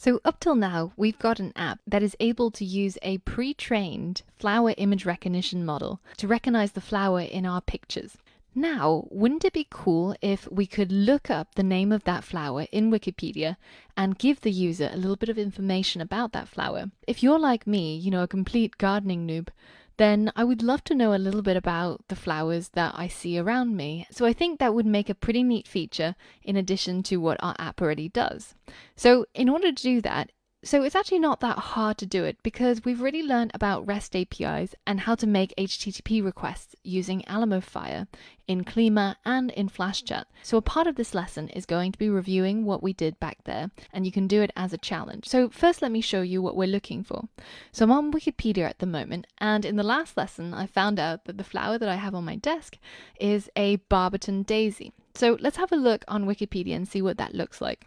So up till now, we've got an app that is able to use a pre-trained flower image recognition model to recognize the flower in our pictures. Now, wouldn't it be cool if we could look up the name of that flower in Wikipedia and give the user a little bit of information about that flower? If you're like me, a complete gardening noob, then I would love to know a little bit about the flowers that I see around me. So I think that would make a pretty neat feature in addition to what our app already does. So in order to do that, it's actually not that hard to do it because we've already learned about REST APIs and how to make HTTP requests using Alamofire in Klima and in FlashChat. So a part of this lesson is going to be reviewing what we did back there, and you can do it as a challenge. So first let me show you what we're looking for. So I'm on Wikipedia at the moment, and in the last lesson I found out that the flower that I have on my desk is a Barberton daisy. So let's have a look on Wikipedia and see what that looks like.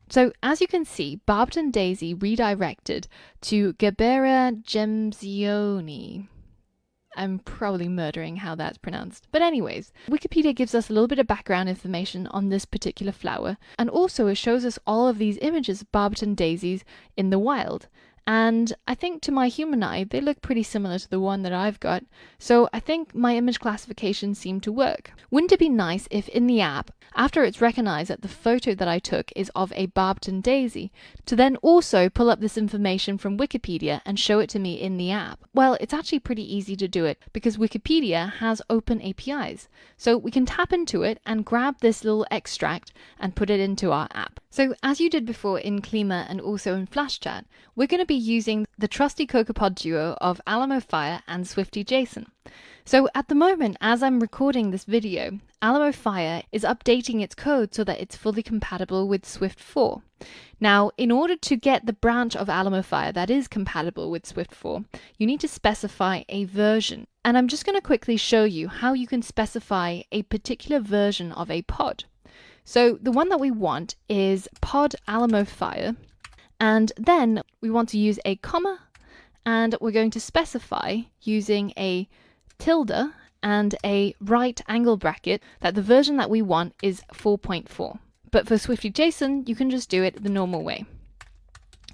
So as you can see, Barberton daisy redirected to Gerbera gemzioni. I'm probably murdering how that's pronounced. But anyways, Wikipedia gives us a little bit of background information on this particular flower, and also it shows us all of these images of Barberton daisies in the wild. And I think to my human eye, they look pretty similar to the one that I've got. So I think my image classification seemed to work. Wouldn't it be nice if in the app, after it's recognized that the photo that I took is of a Barberton daisy, to then also pull up this information from Wikipedia and show it to me in the app? Well, it's actually pretty easy to do it because Wikipedia has open APIs. So we can tap into it and grab this little extract and put it into our app. So as you did before in Klima and also in FlashChat, we're going to be using the trusty Cocopod duo of Alamofire and SwiftlyJSON. So at the moment, as I'm recording this video, Alamofire is updating its code so that it's fully compatible with Swift 4. Now, in order to get the branch of Alamofire that is compatible with Swift 4, you need to specify a version. And I'm just going to quickly show you how you can specify a particular version of a pod. So the one that we want is pod Alamofire, and then we want to use a comma, and we're going to specify using a tilde and a right angle bracket that the version that we want is 4.4. But for SwiftlyJSON, you can just do it the normal way.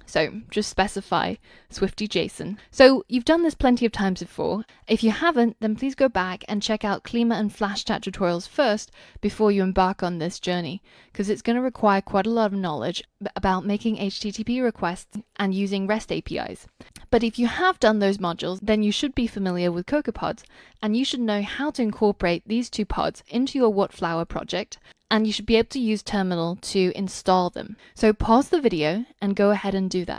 So just specify SwiftlyJSON. So you've done this plenty of times before. If you haven't, then please go back and check out Klima and FlashChat tutorials first before you embark on this journey, because it's going to require quite a lot of knowledge about making HTTP requests and using REST APIs. But if you have done those modules, then you should be familiar with Cocoapods, and you should know how to incorporate these two pods into your Whatflower project, and you should be able to use Terminal to install them. So pause the video and go ahead and do that.